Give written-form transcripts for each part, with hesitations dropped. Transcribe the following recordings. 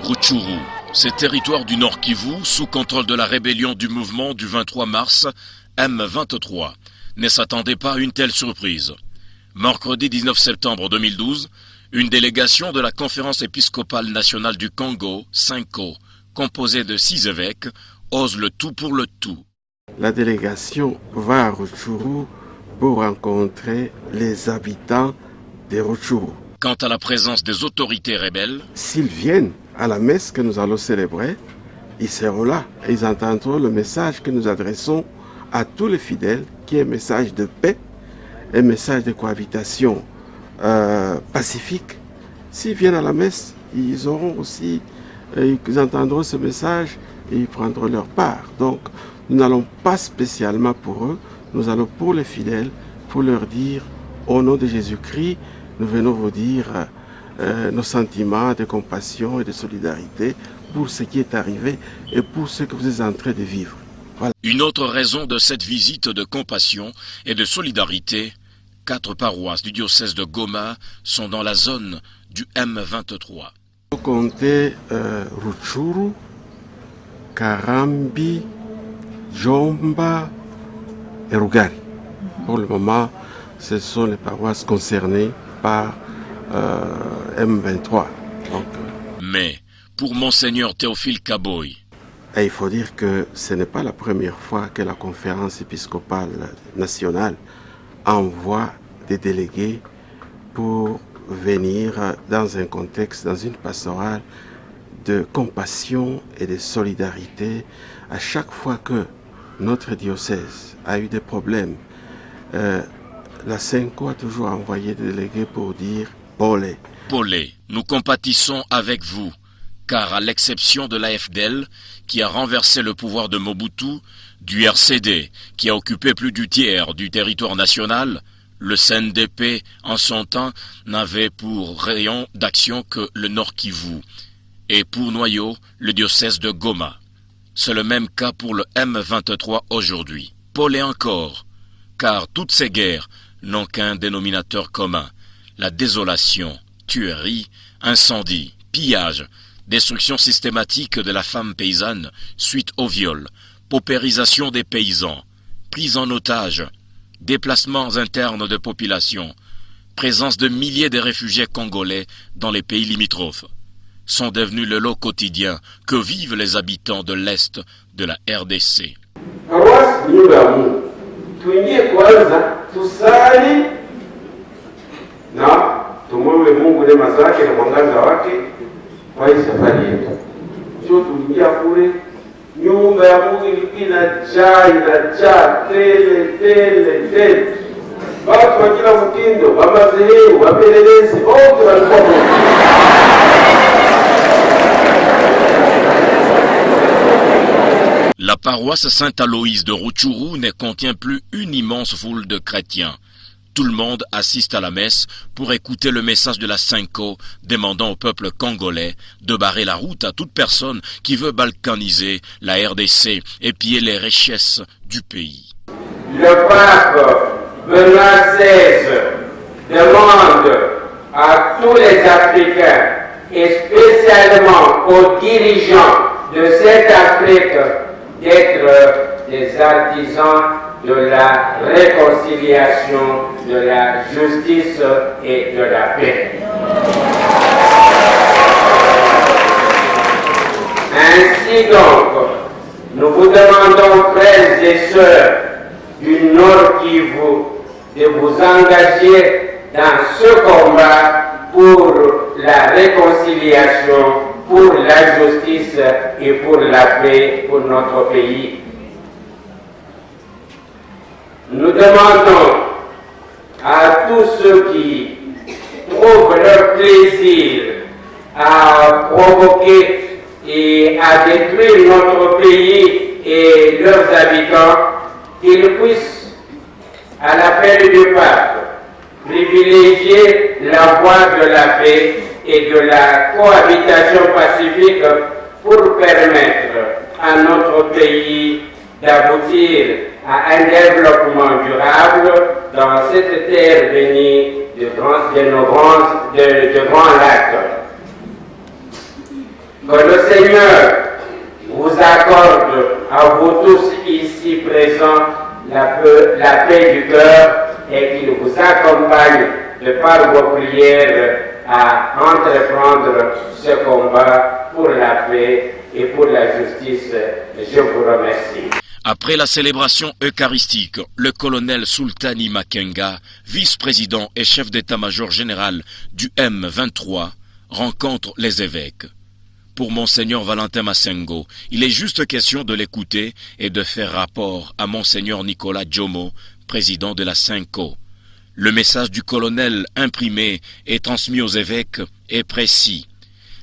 Rutshuru, ces territoires du Nord Kivu, sous contrôle de la rébellion du mouvement du 23 mars, M23, ne s'attendait pas à une telle surprise. Mercredi 19 septembre 2012, une délégation de la Conférence épiscopale nationale du Congo, CENCO, composée de 6 évêques, ose le tout pour le tout. La délégation va à Rutshuru pour rencontrer les habitants de Rutshuru. Quant à la présence des autorités rebelles, s'ils viennent à la messe que nous allons célébrer, ils seront là et ils entendront le message que nous adressons à tous les fidèles, qui est un message de paix, un message de cohabitation pacifique. S'ils viennent à la messe, ils auront aussi, ils entendront ce message et ils prendront leur part. Donc, nous n'allons pas spécialement pour eux, nous allons pour les fidèles, pour leur dire, au nom de Jésus-Christ, nous venons vous dire nos sentiments de compassion et de solidarité pour ce qui est arrivé et pour ce que vous êtes en train de vivre. Voilà. Une autre raison de cette visite de compassion et de solidarité, 4 paroisses du diocèse de Goma sont dans la zone du M23. Vous comptez Rutshuru, Karambi, Jomba et Rugari. Pour le moment, ce sont les paroisses concernées par M23. Donc, mais pour Monseigneur Théophile Kaboy, il faut dire que ce n'est pas la première fois que la conférence épiscopale nationale envoie des délégués pour venir dans un contexte, dans une pastorale de compassion et de solidarité. À chaque fois que notre diocèse a eu des problèmes, la CENCO a toujours envoyé des délégués pour dire Polé. Polé, nous compatissons avec vous, car à l'exception de l'AFDL, qui a renversé le pouvoir de Mobutu, du RCD, qui a occupé plus du tiers du territoire national, le CNDP, en son temps, n'avait pour rayon d'action que le Nord Kivu, et pour noyau, le diocèse de Goma. C'est le même cas pour le M23 aujourd'hui. Polé encore, car toutes ces guerres n'ont qu'un dénominateur commun, la désolation, tuerie, incendie, pillage, destruction systématique de la femme paysanne suite au viol, paupérisation des paysans, prise en otage, déplacements internes de population, présence de milliers de réfugiés congolais dans les pays limitrophes, sont devenus le lot quotidien que vivent les habitants de l'Est de la RDC. Tumwombe Mungu neema zake na mwangaza wake kwa hii safari yetu. Sio tuingia kule, nyumba ya Mungu ilikuwa inajaa tele. Watu wa kila mtindo, wamazeheru, wapelelezi, wote walikuwa La paroisse Saint-Aloïs de Rutshuru ne contient plus une immense foule de chrétiens. Tout le monde assiste à la messe pour écouter le message de la CENCO demandant au peuple congolais de barrer la route à toute personne qui veut balkaniser la RDC et piller les richesses du pays. Le pape Benoît XVI demande à tous les Africains et spécialement aux dirigeants de cette Afrique d'être des artisans de la réconciliation, de la justice et de la paix. Ainsi donc, nous vous demandons, frères et sœurs du Nord Kivu, de vous engager dans ce combat pour la réconciliation, pour la justice et pour la paix pour notre pays. Nous demandons à tous ceux qui trouvent leur plaisir à provoquer et à détruire notre pays et leurs habitants qu'ils puissent, à l'appel du pape, privilégier la voie de la paix et de la cohabitation pacifique pour permettre à notre pays d'aboutir à un développement durable dans cette terre bénie de grands lacs. Que le Seigneur vous accorde à vous tous ici présents la paix du cœur et qu'il vous accompagne de par vos prières à entreprendre ce combat pour la paix et pour la justice. Je vous remercie. Après la célébration eucharistique, le colonel Sultani Makenga, vice-président et chef d'état-major général du M23, rencontre les évêques. Pour Monseigneur Valentin Massengo, il est juste question de l'écouter et de faire rapport à Monseigneur Nicolas Djomo, président de la Cinco. Le message du colonel imprimé et transmis aux évêques est précis.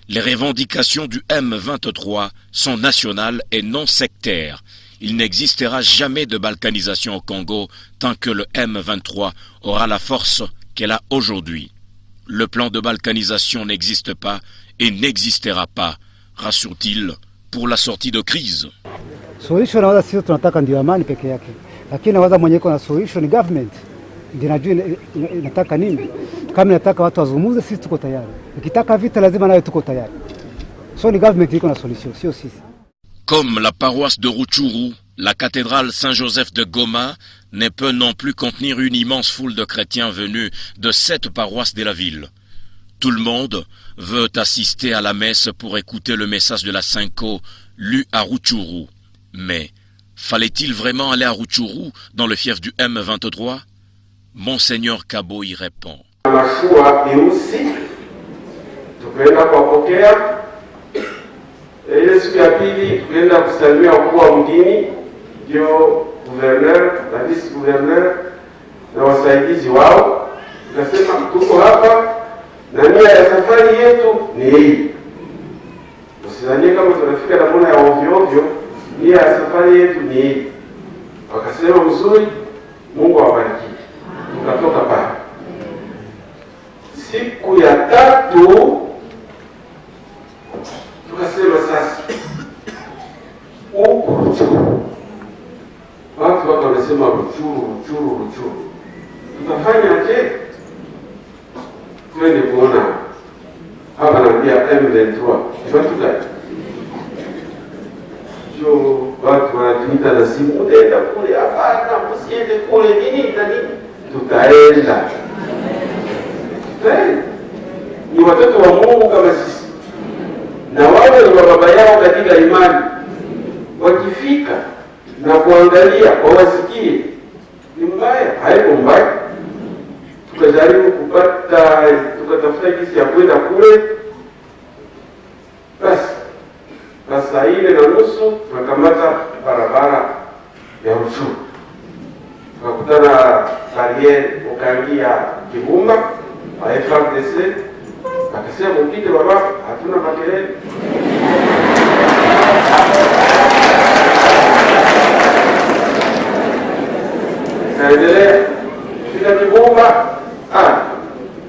Les revendications du M23 sont nationales et non sectaires. Il n'existera jamais de balkanisation au Congo tant que le M23 aura la force qu'elle a aujourd'hui. Le plan de balkanisation n'existe pas et n'existera pas, rassure-t-il, pour la sortie de crise. Suluhisho nawaza sisi tunataka ndio amani peke yake, lakini nawaza mwenye iko na suluhisho ni government. Ndio najua inataka nini. Kama inataka watu wazungumze, sisi tuko tayari. Ikitaka vita lazima nayo tuko tayari. So ni government iko na solution, sio sisi. Comme la paroisse de Rutshuru, la cathédrale Saint-Joseph de Goma ne peut non plus contenir une immense foule de chrétiens venus de 7 paroisses de la ville. Tout le monde veut assister à la messe pour écouter le message de la Cinco lu à Rutshuru. Mais fallait-il vraiment aller à Rutshuru, dans le fief du M23? Monseigneur Kabo y répond. Ile siku ya pili tukaenda kusalimia wakuu wa mdini, ndio gouverneur na vice gouverneur na wasaidizi wao. Tukasema tuko hapa na nia ya safari yetu ni hii. Usidhanie kama tunafika na mwana ya ovyo ovyo, nia ya safari yetu ni hii. Wakasema mzuri, Mungu awabariki. Tukatoka pale. Siku ya tatu tukasema sasa huko Rutshuru, watu wako wanasema Rutshuru, tutafanya je? Twende kuona hapa, naambia M23 watu gani? Jo, watu wanatuita na simu, utaenda kule? Hapana, msiende kule. Nini na nini? Tutaenda. Ni watoto wa Mungu kama sisi, na wale wa baba yao katika imani. Wakifika na kuangalia wawasikie, ni mbaya haiko mbaya. Tukajaribu tukatafuta jinsi ya kwenda kule. Basi saa 4:30 tukakamata barabara ya Rutshuru, tukakutana bariere ukaingia Kibumba wa FARDC. Akasema mpite baba, hatuna makelele. Kaendelea fika Kibumba,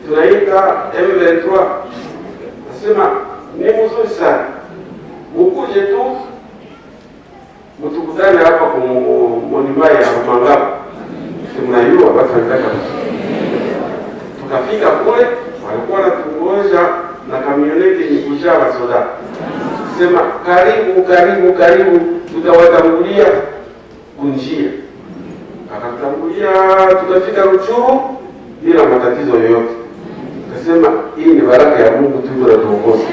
tunaita M23. Nasema ni mzuri sana, mukuje tu mutukutane hapa kwa monimai ya Mangaba. Mnajua watu wanataka. Tukafika kule, walikuwa wanatuongoza na kamioneti yenye kujaa wasoda. Sema karibu, tutawatangulia kunjia. Akatangulia, tukafika Rutshuru bila matatizo yoyote. Akasema hii ni baraka ya Mungu tu inatuongoza.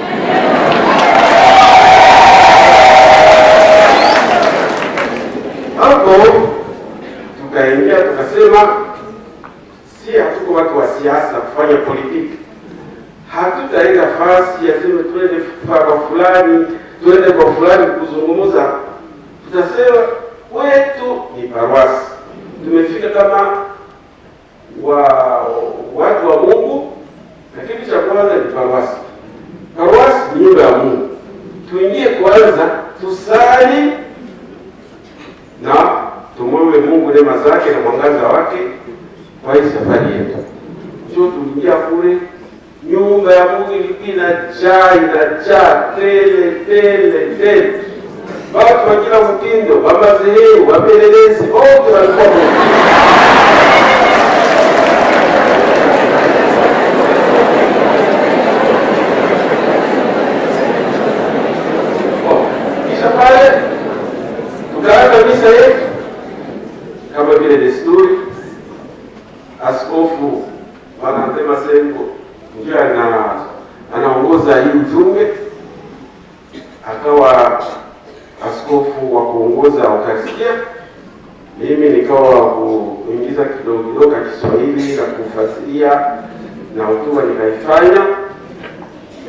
Hapo tukaingia tukasema si hatuko watu wa siasa kufanya politiki. Hatutaenda fasi ya sema tuende kwa fulani kuzungumza. Tutasema wetu ni paroisi. Tumefika kama watu wa Mungu, lakini cha kwanza ni paroisi. Paroisi ni nyumba ya Mungu. Tuingie kwanza, tusali na tumwombe Mungu neema zake na mwangaza wake kwa hii safari yetu. Sio tuingia kule, nyumba ya Mungu ilikuwa inajaa tele. Watu wa kila mtindo, wamazeheru, wapelelezi, wote walikuwa askofu Valentine Masengo ndio anaongoza hii ujumbe, akawa askofu wa kuongoza Eucharistia. Mimi nikawa kuingiza kidogo Kiswahili na kufasiria na hotuba nikaifanya,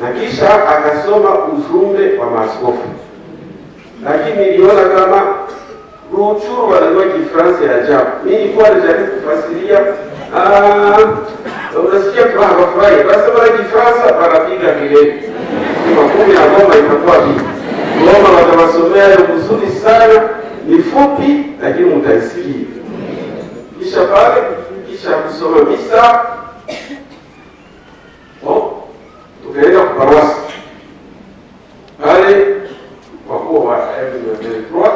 na kisha akasoma ujumbe wa maaskofu. Lakini niliona kama Ruchuru wanajua Kifaransa ya ajabu. Mimi nilikuwa najaribu kufasiria, unasikia tu hawafurahi. Basi bwana Kifaransa wanapiga kelele. Makumi ya ngoma itakuwa vipi? Ngoma watawasomea leo vizuri sana, ni fupi lakini mtaisikia. Kisha pale, kisha kusoma misa, tukaenda kuparwasi. Pale wakuu wa M23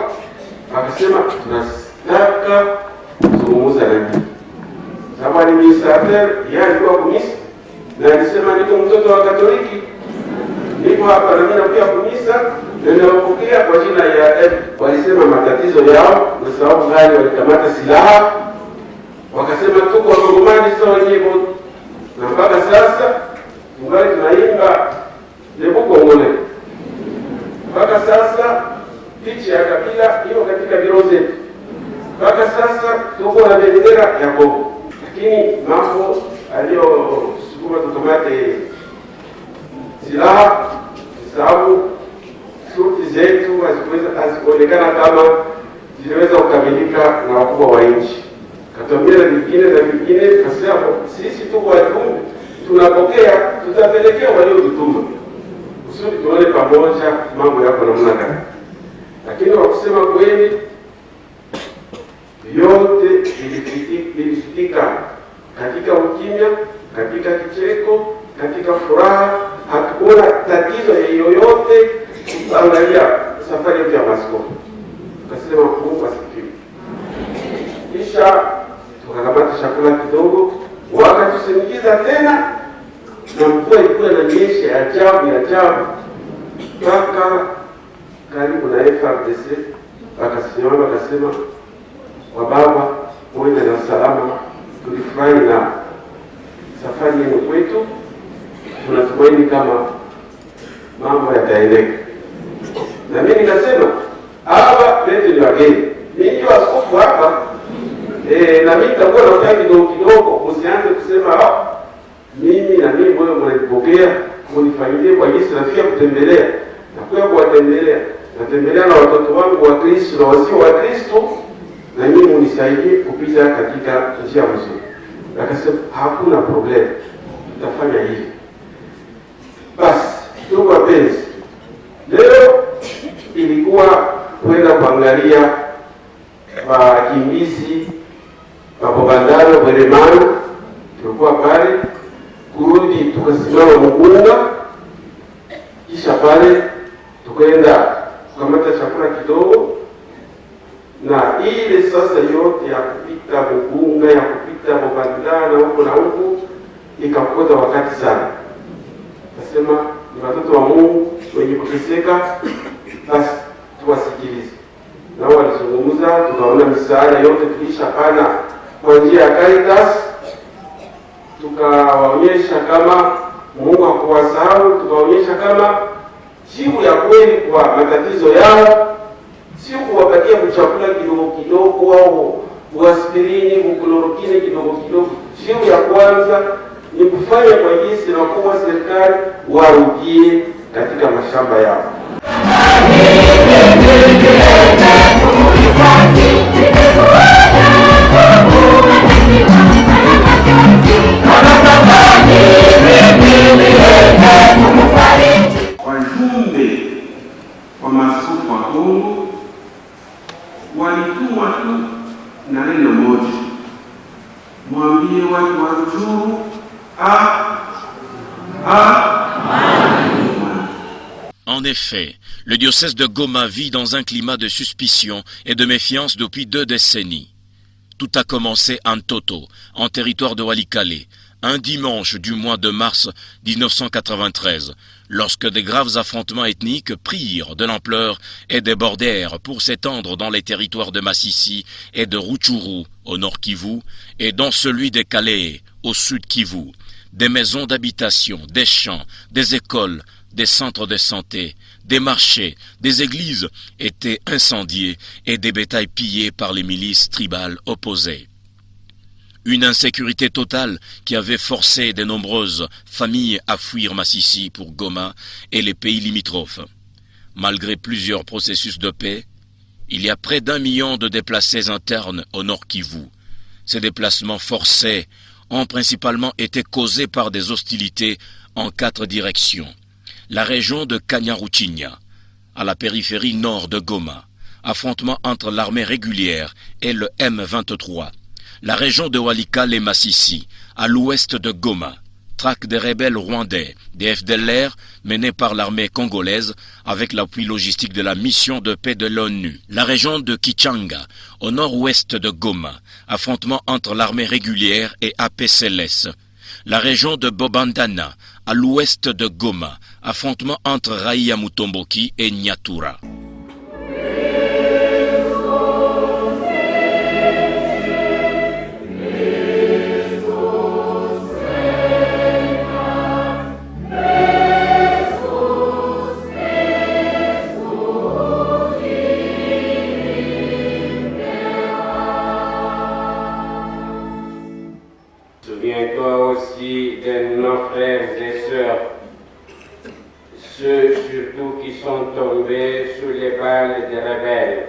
akasema tunataka kuzungumza na mimi. Sababu ni minister, yeye alikuwa kumisa na alisema niko mtoto wa Katoliki, niko hapa na mimi nakuja kumisa na ninapokea kwa jina ya M. Walisema matatizo yao na sababu gani walikamata silaha, wakasema tuko Wakongomani sawa wenyewe, na mpaka sasa tungali tunaimba Lebu Kongole. Mpaka sasa picha ya Kabila hiyo katika biro zetu. Mpaka sasa tuko na bendera ya Kongo. Lakini mambo aliyosukuma tukamate silaha, sababu shughuli zetu hazikuonekana kama ziliweza kukamilika na wakubwa wa nchi. Katuambia na vingine, kasema sisi tuko wajumbe, tunapokea, tutapelekea waliotutuma kusudi tuone pamoja mambo yako namna gani. Lakini wakusema kweli, yote ilifitika katika ukimya, katika kicheko, katika furaha. Hatukuona tatizo yoyote. Angalia safari yetu ya maaskofu, tukasema Mungu asifiwe. Kisha tukakamata chakula kidogo, wakatusindikiza tena, na mvua ilikuwa inanyesha ya ajabu mpaka karibu na FRDC. Wakasimama wakasema, wababa mwende na salama, tulifurahi na safari yenu kwetu, tunatumaini kama mambo yataendeka. Na mimi nikasema hapa leo ni wageni, mimi ndio askofu hapa, na mimi nitakuwa naongea kidogo, msianze kusema mimi na mimi wewe mnanipokea kunifanyizie kwa jinsi nafia kutembelea na kuja kuwatembelea, natembelea na watoto wangu wa Kristo na wasio wa Kristo, na nyinyi mnisaidie kupita katika njia nzuri. Akasema hakuna problem, tutafanya hivi. Basi ndugu wapenzi, leo ilikuwa kwenda kuangalia wakimbizi wa Bogandalo Bweremana. Tulikuwa pale, kurudi tukasimama Mugunga, kisha pale tukaenda kukamata chakula kidogo, na ile sasa yote ya kupita Mugunga, ya kupita Bogandalo huko na huko ikakoza wakati sana. Nasema ni watoto wa Mungu wenye kuteseka, basi tuwasikilize. Na walizungumza, tukaona misaada yote tulishapana kwa njia ya Caritas, tukawaonyesha kama Mungu hakuwasahau, tukaonyesha kama jibu ya kweli kwa matatizo yao sio kuwapatia chakula kidogo au aspirini, chloroquine kidogo. Jibu ya kwanza ni kufanya kwa jinsi na kwa serikali warudie katika mashamba yao. Wajumbe wa maaskofu wa Kongo walitumwa tu na neno moja, mwambie watu wa Ruchuru En effet, le diocèse de Goma vit dans un climat de suspicion et de méfiance depuis 2 décennies. Tout a commencé en Toto, en territoire de Walikale, un dimanche du mois de mars 1993, lorsque des graves affrontements ethniques prirent de l'ampleur et débordèrent pour s'étendre dans les territoires de Massissi et de Rutshuru au nord Kivu et dans celui des Calais au sud Kivu. Des maisons d'habitation, des champs, des écoles, des centres de santé, des marchés, des églises étaient incendiés et des bétails pillés par les milices tribales opposées. Une insécurité totale qui avait forcé de nombreuses familles à fuir Massissi pour Goma et les pays limitrophes. Malgré plusieurs processus de paix, il y a près d'1 million de déplacés internes au nord Kivu. Ces déplacements forcés ont principalement été causés par des hostilités en 4 directions. La région de Kanyaruchinya, à la périphérie nord de Goma, affrontement entre l'armée régulière et le M23. La région de Walikale et Massissi, à l'ouest de Goma, traque des rebelles rwandais, des FDLR menés par l'armée congolaise avec l'appui logistique de la mission de paix de l'ONU. La région de Kichanga, au nord-ouest de Goma, affrontement entre l'armée régulière et APCLS. La région de Bobandana, à l'ouest de Goma, affrontement entre Raia Mutomboki et Nyatura. Souviens-toi aussi de nos frères et sœurs, ceux surtout qui sont tombés sous les balles des rebelles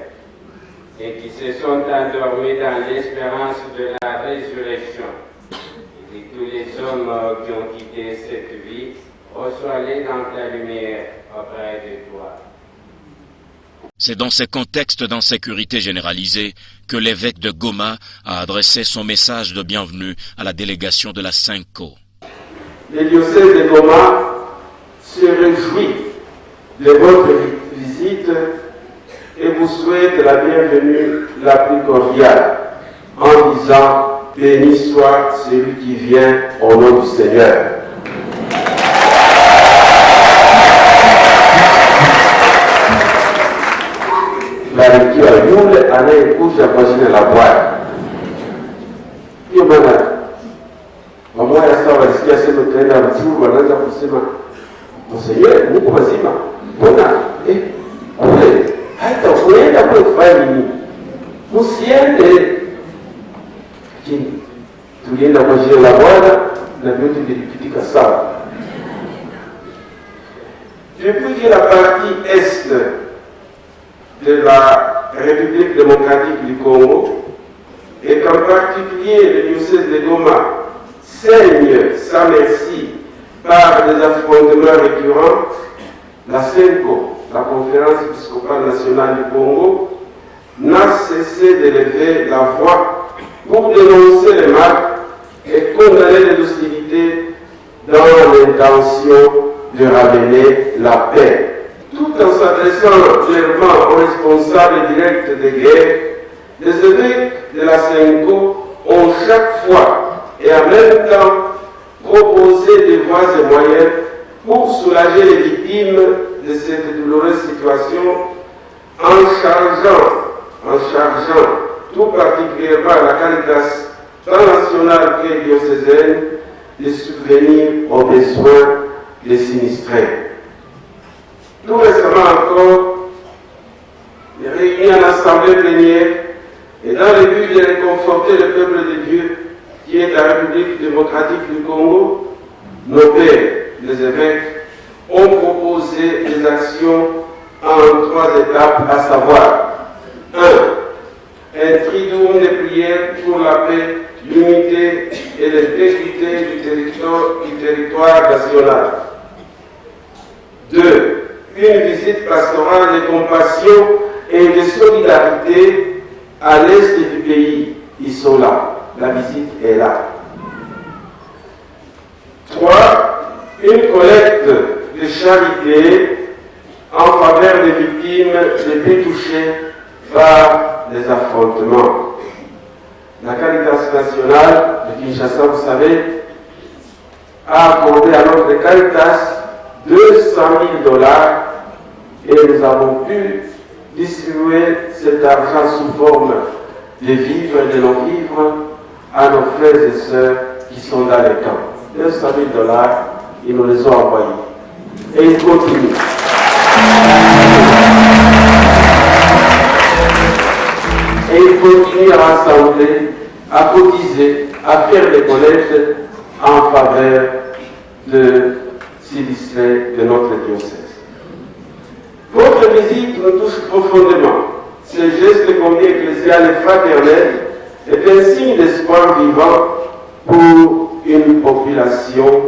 et qui se sont endormis dans l'espérance de la résurrection. Et tous les hommes qui ont quitté cette vie, reçois-les dans ta lumière auprès de toi. C'est dans ces contextes d'insécurité généralisée que l'évêque de Goma a adressé son message de bienvenue à la délégation de la Senko. Le diocèse de Goma se réjouit de votre visite et vous souhaite la bienvenue la plus cordiale en disant « Béni soit celui qui vient au nom du Seigneur ». Barikiwa yule anayekuja kwa jina la Bwana. Hiyo maana wamoja sasa walisikia sema tunaenda Rutshuru, wanaanza kusema Monseigneur, Mungu wazima, mbona kule hata unaenda kule kufanya nini? Msiende. Lakini tulienda kwa jina la Bwana na vyote vilipitika sawa. Depuis que la partie est de la République démocratique du Congo, et qu'en particulier le diocèse de Goma saigne sans merci par des affrontements récurrents, la CENCO, la Conférence épiscopale nationale du Congo, n'a cessé d'élever la voix pour dénoncer les marques et condamner les hostilités dans l'intention de ramener la paix. Tout en s'adressant clairement aux responsables directs des guerres, les évêques de la CENCO ont chaque fois et en même temps proposé des voies et moyens pour soulager les victimes de cette douloureuse situation en chargeant tout particulièrement la Caritas nationale et diocésaine de subvenir aux besoins des sinistrés. Tout récemment encore, les réunis en assemblée plénière et dans le but de réconforter le peuple de Dieu qui est la République démocratique du Congo, nos pères, les évêques, ont proposé des actions en 3 étapes, à savoir 1. Un triduum de prières pour la paix, l'unité et l'intégrité du territoire national. 2. Une visite pastorale de compassion et de solidarité à l'est du pays. Ils sont là. La visite est là. 3. Une collecte de charité en faveur des victimes les plus touchées par les affrontements. La Caritas nationale de Kinshasa, vous savez, a accordé à notre Caritas 200 000 $ et nous avons pu distribuer cet argent sous forme de vivres et de non-vivres à nos frères et sœurs qui sont dans les camps. 200 000 $, ils nous les ont envoyés. Et ils continuent. Et ils continuent à rassembler, à cotiser, à faire des collectes en faveur de sinistrés de notre diocèse. Votre visite nous touche profondément. Ce geste combien ecclésial et fraternel est un signe d'espoir vivant pour une population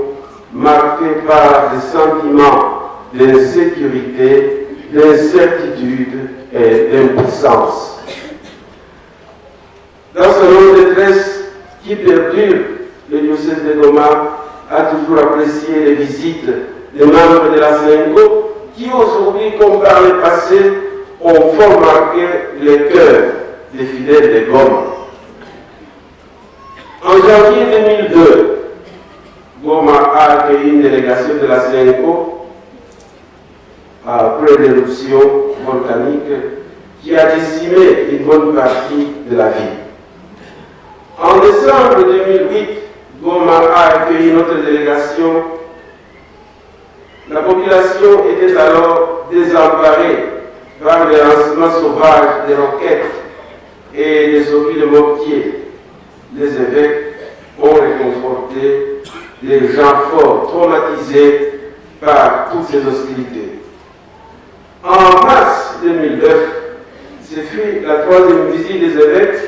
marquée par des sentiments d'insécurité, d'incertitude et d'impuissance. Dans ce long de détresse qui perdure, le diocèse de Goma a toujours apprécié les visites des membres de la SENCO qui aujourd'hui, comme par le passé, ont fort marqué les cœurs des fidèles de Goma. En janvier 2002, Goma a accueilli une délégation de la SENCO après l'éruption volcanique qui a décimé une bonne partie de la ville. En décembre 2008, Goma a accueilli notre délégation. La population était alors désemparée par les lancements sauvages des roquettes et des obus de mortier. Les évêques ont réconforté les gens forts traumatisés par toutes ces hostilités. En mars 2009, ce fut la troisième visite des évêques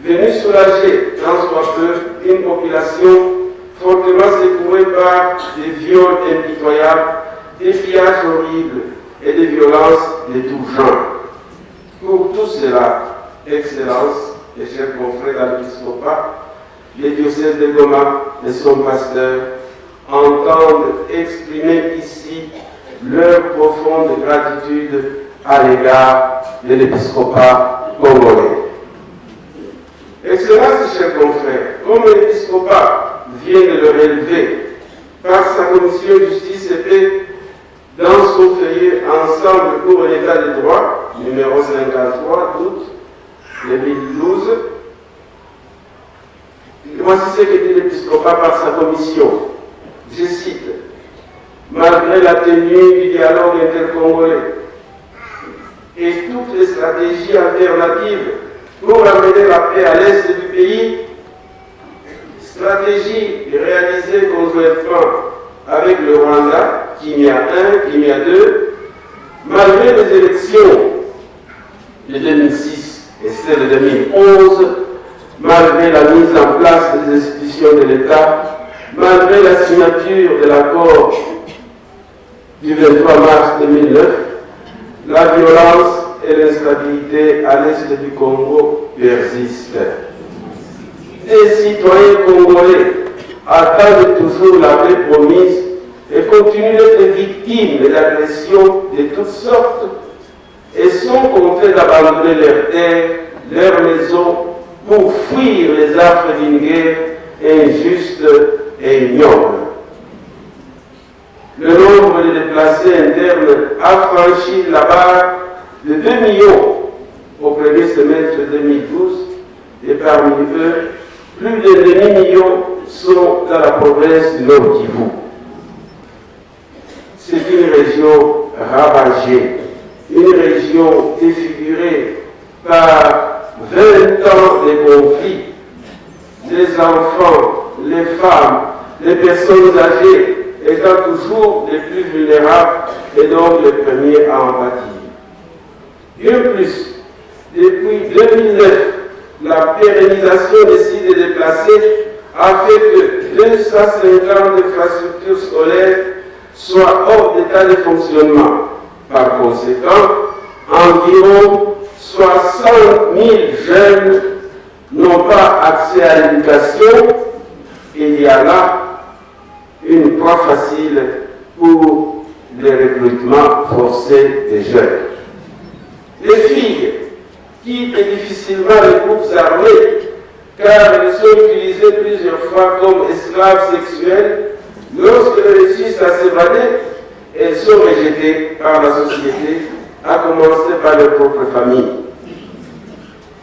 venus soulager tant soit peu une population fortement secouée par des viols impitoyables, des pillages horribles et des violences de tout genre. Pour tout cela, Excellence et chers confrères à l'épiscopat, les diocèses de Goma et son pasteur entendent exprimer ici leur profonde gratitude à l'égard de l'épiscopat congolais. Excellence, chers confrères, comme l'épiscopat vient de le relever par sa commission justice et paix dans son feuillet Ensemble pour l'état de droit, numéro 53 d'août 2012, voici ce que dit l'épiscopat par sa commission. Je cite: malgré la tenue du dialogue intercongolais et toutes les stratégies alternatives pour amener la paix à l'est du pays, stratégie réalisée conjointement avec le Rwanda, Kimia 1, Kimia 2, malgré les élections de 2006 et celles de 2011, malgré la mise en place des institutions de l'État, malgré la signature de l'accord du 23 mars 2009, la violence et l'instabilité à l'est du Congo persistent. Les citoyens congolais attendent toujours la paix promise et continuent d'être victimes d'agressions de toutes sortes et sont contraints d'abandonner leurs terres, leurs maisons pour fuir les affres d'une guerre injuste et ignoble. Le nombre de déplacés internes a franchi la barre de 2 millions au premier semestre 2012 et parmi eux, plus de demi-million sont dans la province du Nord Kivu. C'est une région ravagée, une région défigurée par 20 ans de conflits. Les enfants, les femmes, les personnes âgées étant toujours les plus vulnérables et donc les premiers à en pâtir. Bien plus, depuis 2009, la pérennisation des sites déplacés a fait que 250 infrastructures scolaires soient hors d'état de fonctionnement. Par conséquent, environ 60 000 jeunes n'ont pas accès à l'éducation et il y a là une proie facile pour les recrutements forcés des jeunes. Les filles quittent difficilement les groupes armés car elles sont utilisées plusieurs fois comme esclaves sexuels, Lorsqu'elles réussissent à s'évader, elles sont rejetées par la société, à commencer par leur propre famille.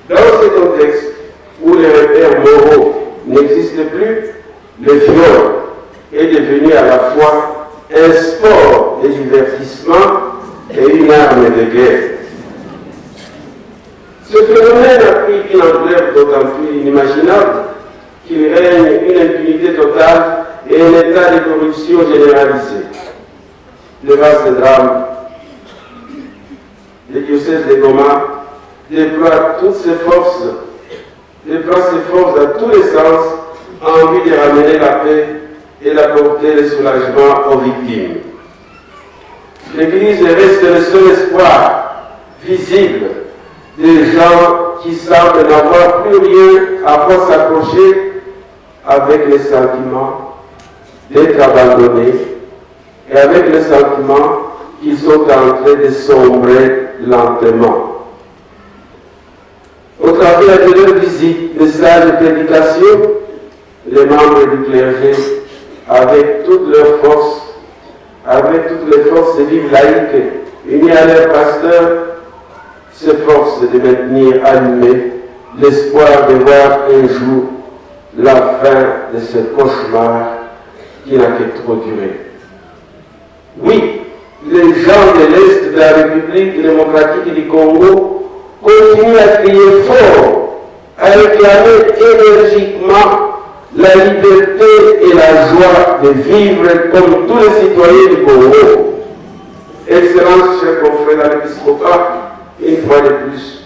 Dans ce contexte où les repères moraux n'existent plus, le viol est devenu à la fois un sport de divertissement et une arme de guerre. Ce phénomène a pris une ampleur d'autant plus inimaginable qu'il règne une impunité totale et un état de corruption généralisé. Le vaste drame, le diocèse de Goma déploie ses forces dans tous les sens en vue de ramener la paix et d'apporter le soulagement aux victimes. L'Église reste le seul espoir visible des gens qui semblent n'avoir plus rien à quoi s'accrocher avec le sentiment d'être abandonnés et avec le sentiment qu'ils sont en train de sombrer lentement. Au travers de leurs visites, messages de prédication, les membres du clergé, avec toutes leurs forces, avec toutes les forces vives laïques, unis à leurs pasteurs, s'efforcent de maintenir allumé l'espoir de voir un jour la fin de ce cauchemar qui n'a que trop duré. Oui, les gens de l'Est de la République démocratique du Congo continuent à crier fort, à réclamer énergiquement la liberté et la joie de vivre comme tous les citoyens du Congo. Excellence, chers confrères de l'épiscopat, une fois de plus,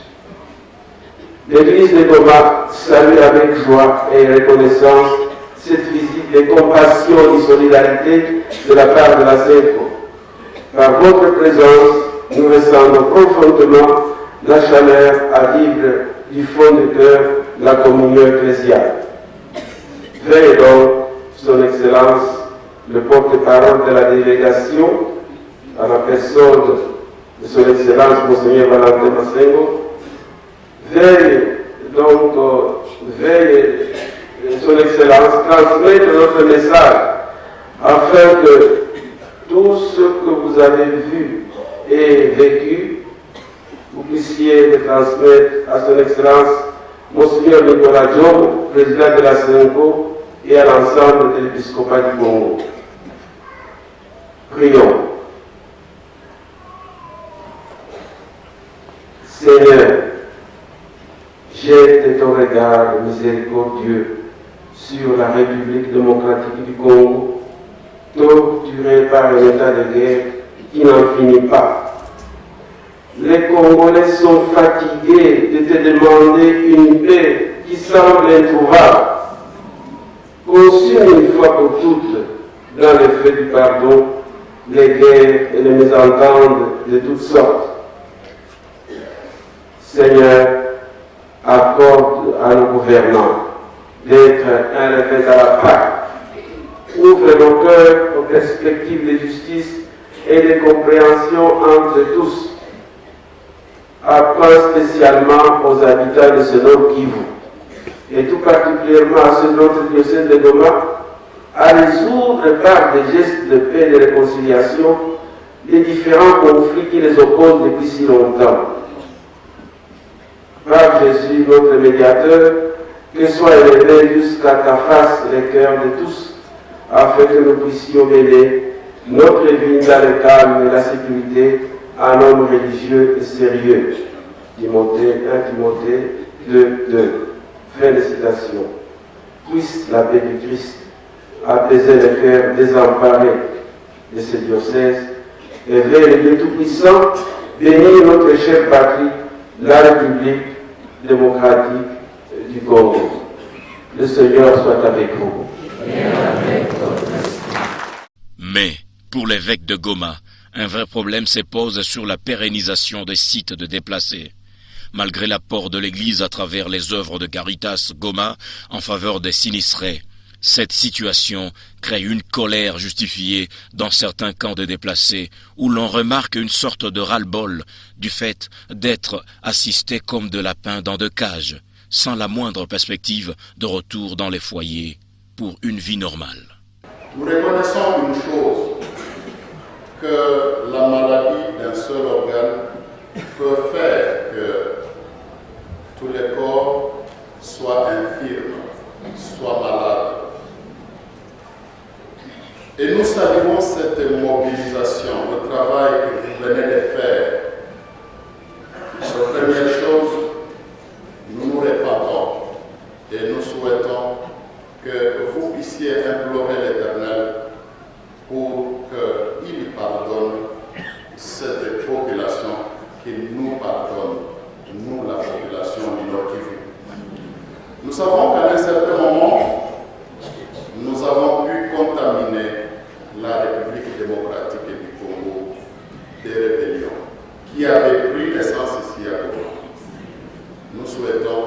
l'Église de Goma salue avec joie et reconnaissance cette visite de compassion et de solidarité de la part de la CENCO. Par votre présence, nous ressentons profondément la chaleur à vivre du fond du cœur la communion ecclésiale. Veuillez donc, Son Excellence, le porte-parole de la délégation, à la personne de Son Excellence Monseigneur Valentin Massengo, veuille Son Excellence transmettre notre message afin que tout ce que vous avez vu et vécu, vous puissiez le transmettre à Son Excellence Monseigneur Nicolas Diop, président de la CENCO, et à l'ensemble de l'épiscopat du Congo. Prions. Seigneur, jette ton regard miséricordieux sur la République démocratique du Congo, torturée par un état de guerre qui n'en finit pas. Les Congolais sont fatigués de te demander une paix qui semble introuvable. Consume une fois pour toutes, dans le feu du pardon, les guerres et les mésententes de toutes sortes. Seigneur, accorde à nos gouvernants d'être un remède à la Pâque. Ouvre nos cœurs aux perspectives de justice et de compréhension entre tous. Apprends spécialement aux habitants de ce Nord Kivu, et tout particulièrement à ceux de notre diocèse de Goma, à résoudre par des gestes de paix et de réconciliation les différents conflits qui les opposent depuis si longtemps. Par Jésus, notre médiateur, que soit élevé jusqu'à ta face les cœurs de tous, afin que nous puissions mêler notre vie dans le calme et la sécurité à un homme religieux et sérieux. 1 Timothée 2:2. Fin de citation. Puisse la paix du Christ apaiser les cœurs désemparés de ce diocèse et vers le Dieu Tout-Puissant, bénir notre chère patrie, la République démocratique du Congo. Le Seigneur soit avec vous. Mais, pour l'évêque de Goma, un vrai problème se pose sur la pérennisation des sites de déplacés. Malgré l'apport de l'Église à travers les œuvres de Caritas Goma en faveur des sinistrés, cette situation crée une colère justifiée dans certains camps de déplacés où l'on remarque une sorte de ras-le-bol du fait d'être assistés comme de lapins dans de cages, sans la moindre perspective de retour dans les foyers pour une vie normale. Nous reconnaissons une chose, que la maladie d'un seul organe peut faire que tous les corps soient infirmes, soient malades. Et nous saluons cette mobilisation, le travail que vous venez de faire. La première chose, nous nous répandons et nous souhaitons que vous puissiez implorer l'Éternel pour qu'il pardonne cette population, qu'il nous pardonne, nous la population du Nord Kivu. Nous savons qu'à un certain moment, nous avons pu contaminer la République démocratique du Congo des rébellions qui avaient pris naissance ici à Goma. Nous souhaitons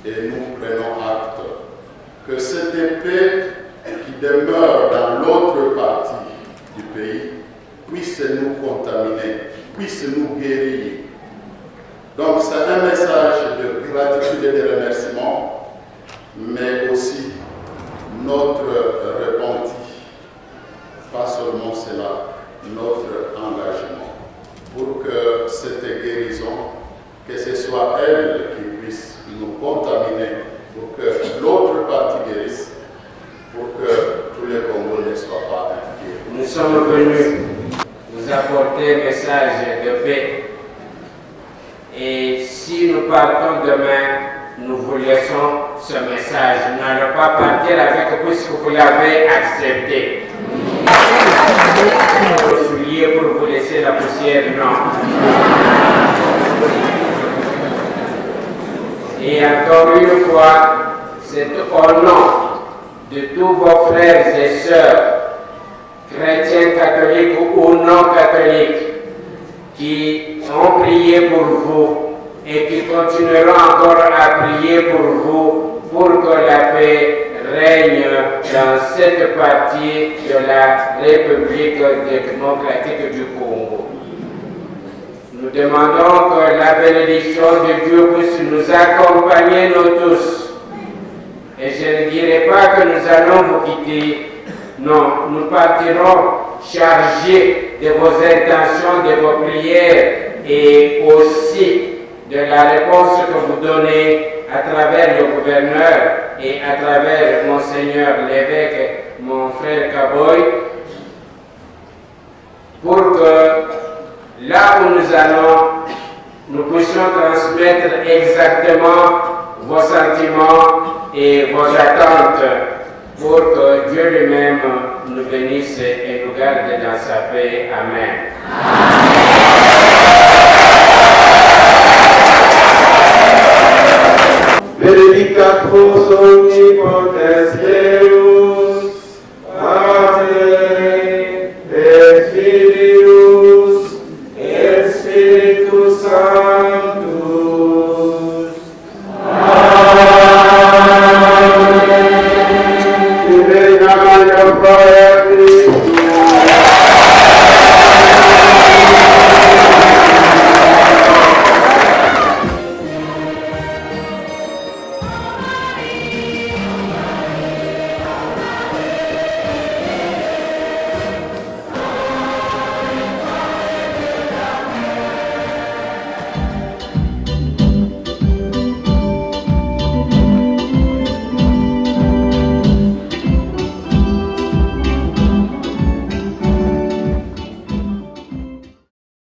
et nous prenons acte que cette épée qui demeure dans l'autre partie du pays puisse nous contaminer, puisse nous guérir. Donc c'est un message de gratitude et de remerciement, mais aussi notre repenti, pas seulement cela, notre engagement, pour que cette guérison, que ce soit elle qui puisse nous contaminer, pour que l'autre partie guérisse, pour que tous les Congolais ne soient pas infiers. Nous sommes venus vous apporter un message de paix. Et si nous partons demain, nous vous laissons ce message. Nous n'allons pas partir avec puisque vous l'avez accepté. Vos souliers pour vous laisser la poussière, non. Et encore une fois, c'est au nom de tous vos frères et sœurs, chrétiens catholiques ou non catholiques, qui ont prié pour vous et qui continueront encore à prier pour vous pour que la paix règne dans cette partie de la République démocratique du Congo. Nous demandons que la bénédiction de Dieu puisse nous accompagner nous tous. Et je ne dirai pas que nous allons vous quitter. Non, nous partirons chargés de vos intentions, de vos prières et aussi de la réponse que vous donnez à travers le gouverneur et à travers Monseigneur l'évêque, mon frère Kaboy, pour que là où nous allons, nous puissions transmettre exactement vos sentiments et vos attentes pour que Dieu lui-même nous bénisse et nous garde dans sa paix. Amen. Benedicat omnipotens